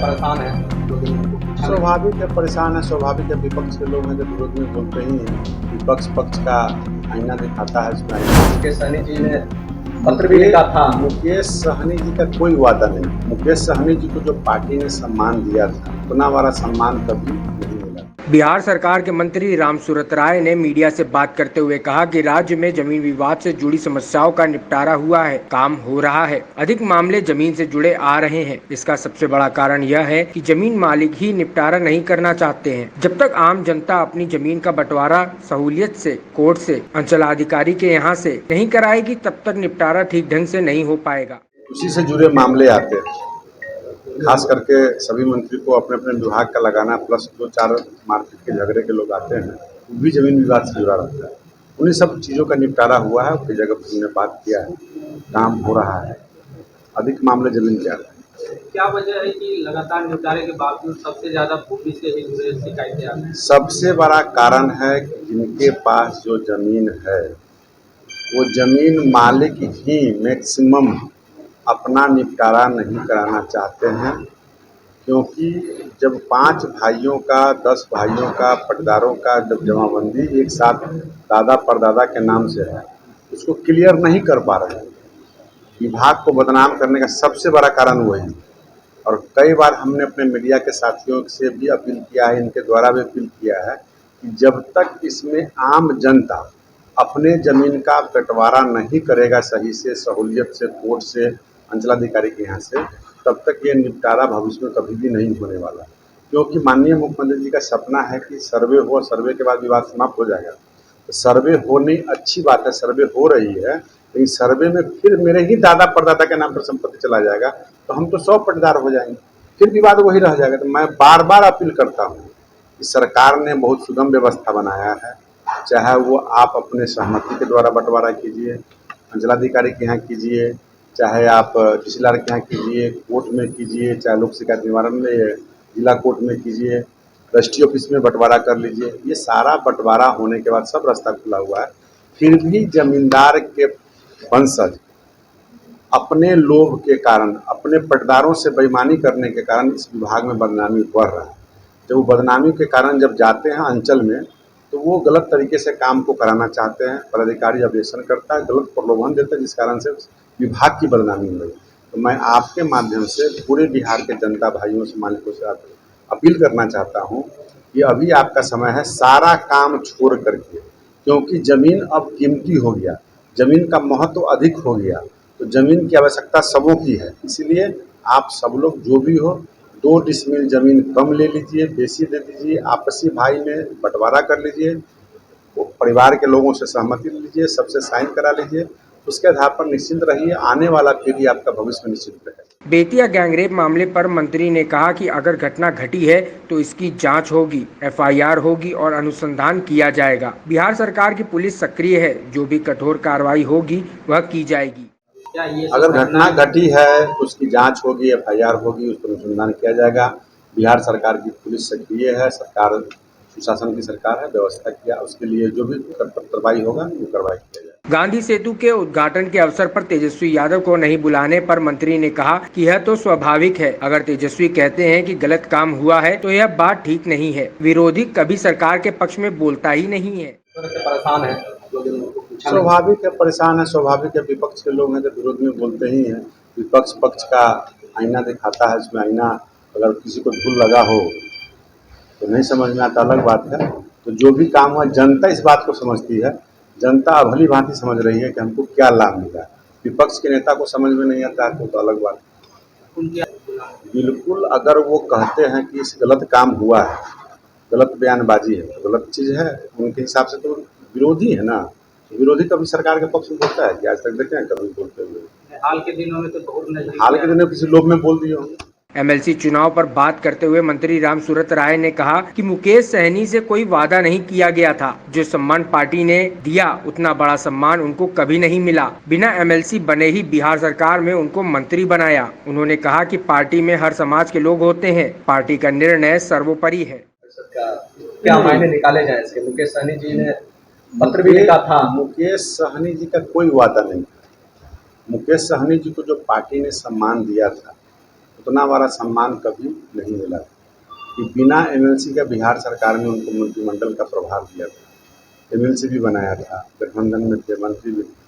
परेशान हैं लोग इनको पूछा नहीं। स्वाभाविक है, परेशान है, स्वाभाविक है। विपक्ष के लोग हैं जो विरोध में बोलते ही हैं। विपक्ष पक्ष का आईना दिखाता है, उसमें आईना मुकेश सहनी जी ने पत्र भी लिखा था। मुकेश सहनी जी का कोई वादा नहीं। मुकेश सहनी जी को जो पार्टी ने सम्मान दिया था, उतना बड़ा सम्मान कभी नहीं मिला। बिहार सरकार के मंत्री रामसूरत राय ने मीडिया से बात करते हुए कहा कि राज्य में जमीन विवाद से जुड़ी समस्याओं का निपटारा हुआ है, काम हो रहा है, अधिक मामले जमीन से जुड़े आ रहे हैं। इसका सबसे बड़ा कारण यह है कि जमीन मालिक ही निपटारा नहीं करना चाहते हैं। जब तक आम जनता अपनी जमीन का बंटवारा सहूलियत से, कोर्ट से, अंचलाधिकारी के यहाँ से नहीं कराएगी, तब तक निपटारा ठीक ढंग से नहीं हो पाएगा। उसी से जुड़े मामले आते हैं, खास करके सभी मंत्री को अपने अपने विभाग का लगाना, प्लस 2-4 मार्केट के झगड़े के लोग आते हैं, वो भी जमीन विवाद से जुड़ा रहता है। उन्हीं सब चीज़ों का निपटारा हुआ है, उसकी जगह पर हमने बात किया है, काम हो रहा है, अधिक मामले जमीन के आते हैं। क्या वजह है कि लगातार निपटारे के बावजूद सबसे ज्यादा भूमि से ही जुड़े शिकायतें आती हैं? सबसे बड़ा कारण है कि जिनके पास जो जमीन है, वो जमीन मालिक ही मैक्सिमम अपना निपटारा नहीं कराना चाहते हैं, क्योंकि जब 5 भाइयों का, 10 भाइयों का, पटदारों का जब जमाबंदी एक साथ दादा परदादा के नाम से है, उसको क्लियर नहीं कर पा रहे हैं। विभाग को बदनाम करने का सबसे बड़ा कारण वही है। और कई बार हमने अपने मीडिया के साथियों से भी अपील किया है, इनके द्वारा भी अपील किया है कि जब तक इसमें आम जनता अपने ज़मीन का बंटवारा नहीं करेगा सही से, सहूलियत से, कोर्ट से, अंचलाधिकारी के यहाँ से, तब तक ये निपटारा भविष्य में कभी भी नहीं होने वाला। क्योंकि माननीय मुख्यमंत्री जी का सपना है कि सर्वे हो, सर्वे के बाद विवाद समाप्त हो जाएगा। तो सर्वे होनी अच्छी बात है, सर्वे हो रही है, लेकिन सर्वे में फिर मेरे ही दादा परदादा के नाम पर संपत्ति चला जाएगा तो हम तो 100 पटदार हो जाएंगे, फिर विवाद वही रह जाएगा। तो मैं बार बार अपील करता हूँ कि सरकार ने बहुत सुगम व्यवस्था बनाया है, चाहे वो आप अपने सहमति के द्वारा बंटवारा कीजिए, अंचलाधिकारी के यहाँ कीजिए, चाहे आप तहसीलदार के यहाँ कीजिए, कोर्ट में कीजिए, चाहे लोक शिकायत निवारण में जिला कोर्ट में कीजिए, रजिस्ट्री ऑफिस में बंटवारा कर लीजिए। ये सारा बंटवारा होने के बाद सब रास्ता खुला हुआ है, फिर भी जमींदार के वंशज अपने लोभ के कारण, अपने पटदारों से बेईमानी करने के कारण इस विभाग में बदनामी बढ़ रहा है। जब वो बदनामी के कारण जब जाते हैं अंचल में, तो वो गलत तरीके से काम को कराना चाहते हैं, पदाधिकारी ऑब्जेक्शन करता है, गलत प्रलोभन देता है, जिस कारण से विभाग की बदनामी हो रही है। तो मैं आपके माध्यम से पूरे बिहार के जनता भाइयों से, मालिकों से अपील करना चाहता हूँ कि अभी आपका समय है, सारा काम छोड़ करके, क्योंकि ज़मीन अब कीमती हो गया, ज़मीन का महत्व अधिक हो गया, तो ज़मीन की आवश्यकता सबों की है। इसलिए आप सब लोग जो भी हो, 2 डिसमिल ज़मीन कम ले लीजिए, बेसी दे दीजिए, आपसी भाई में बंटवारा कर लीजिए, वो परिवार के लोगों से सहमति लीजिए, सबसे साइन करा लीजिए, उसके आधार पर निश्चिंत रहिए, आने वाला पीढ़ी आपका भविष्य में निश्चिंत रहे। बेतिया गैंगरेप मामले पर मंत्री ने कहा कि अगर घटना घटी है तो इसकी जांच होगी, एफआईआर होगी और अनुसंधान किया जाएगा। बिहार सरकार की पुलिस सक्रिय है, जो भी कठोर कार्रवाई होगी वह की जाएगी। क्या ये अगर घटना घटी है तो उसकी जांच होगी, एफआईआर होगी, उस पर अनुसंधान किया जाएगा। बिहार सरकार की पुलिस सक्रिय है, सरकार सुशासन की सरकार है, व्यवस्था किया, उसके लिए जो भी कार्रवाई होगा वो कार्रवाई किया जाएगा। गांधी सेतु के उद्घाटन के अवसर पर तेजस्वी यादव को नहीं बुलाने पर मंत्री ने कहा कि यह तो स्वाभाविक है। अगर तेजस्वी कहते हैं कि गलत काम हुआ है तो यह बात ठीक नहीं है। विरोधी कभी सरकार के पक्ष में बोलता ही नहीं है। परेशान है लोग इनको पूछा नहीं। स्वाभाविक है, परेशान है, स्वाभाविक है। विपक्ष के लोग हैं जो विरोध में बोलते ही हैं। विपक्ष पक्ष का आईना दिखाता है, इसमें आईना अगर किसी को धूल लगा हो तो नहीं समझ में आता, अलग बात है। तो जो भी काम हुआ, जनता इस बात को समझती है, जनता भली भांति समझ रही है कि हमको क्या लाभ मिला। विपक्ष के नेता को समझ में नहीं आता है तो अलग बात है। बिल्कुल, अगर वो कहते हैं कि इस गलत काम हुआ है, गलत बयानबाजी है, तो गलत चीज़ है, उनके हिसाब से तो विरोधी है ना। विरोधी कभी सरकार के पक्ष में बोलता है कि आज तक देखे हैं कभी बोलते हुए? हाल के दिनों में तो बहुत नजदीक हाल के दिनों में किसी लोभ में बोल दिए होंगे। एमएलसी चुनाव पर बात करते हुए मंत्री रामसूरत राय ने कहा कि मुकेश सहनी से कोई वादा नहीं किया गया था। जो सम्मान पार्टी ने दिया, उतना बड़ा सम्मान उनको कभी नहीं मिला। बिना एमएलसी बने ही बिहार सरकार में उनको मंत्री बनाया। उन्होंने कहा कि पार्टी में हर समाज के लोग होते हैं, पार्टी का निर्णय सर्वोपरि है। क्या मायने निकाले जाए इसके? मुकेश सहनी जी ने पत्र भी लिखा था। मुकेश सहनी जी का कोई वादा नहीं। मुकेश सहनी जी को जो पार्टी ने सम्मान दिया था, उतना हमारा सम्मान कभी नहीं मिला कि बिना एमएलसी का बिहार सरकार ने उनको मंत्रिमंडल का प्रभार दिया था, एमएलसी भी बनाया था, गठबंधन में थे, मंत्री भी थे।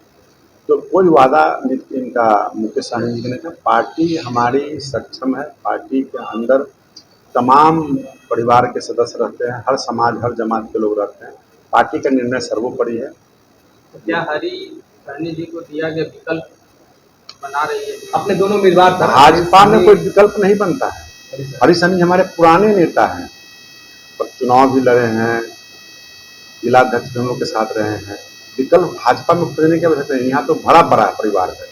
तो कोई वादा इनका मुकेश सहनी जी का नहीं था। पार्टी हमारी सक्षम है, पार्टी के अंदर तमाम परिवार के सदस्य रहते हैं, हर समाज हर जमात के लोग रहते हैं, पार्टी का निर्णय सर्वोपरि है। तो क्या हरी सहनी जी को दिया गया विकल्प बना रही है अपने दोनों उम्मीदवार? भाजपा में कोई विकल्प नहीं बनता है। हरी सहनी हमारे पुराने नेता हैं, पर चुनाव भी लड़े हैं, जिलाध्यक्ष भी हम लोग के साथ रहे हैं। विकल्प भाजपा में खोजने की आवश्यकता नहीं। यहाँ तो भरा पड़ा परिवार है,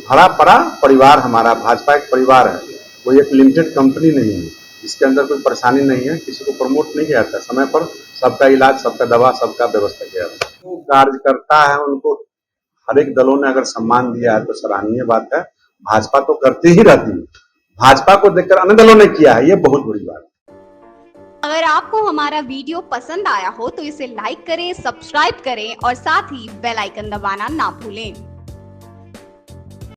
भरा पड़ा परिवार हमारा। भाजपा एक परिवार है, कोई एक लिमिटेड कंपनी नहीं है। इसके अंदर कोई परेशानी नहीं है, किसी को प्रमोट नहीं किया जाता। समय पर सबका इलाज, सबका दवा, सबका व्यवस्था किया जाता है। जो कार्यकर्ता है उनको हर एक दलों ने अगर सम्मान दिया है तो सराहनीय बात है। भाजपा तो करती ही रहती है, भाजपा को देखकर अन्य दलों ने किया है, ये बहुत बड़ी बात है। अगर आपको हमारा वीडियो पसंद आया हो तो इसे लाइक करें, सब्सक्राइब करें और साथ ही बेल आइकन दबाना ना भूलें।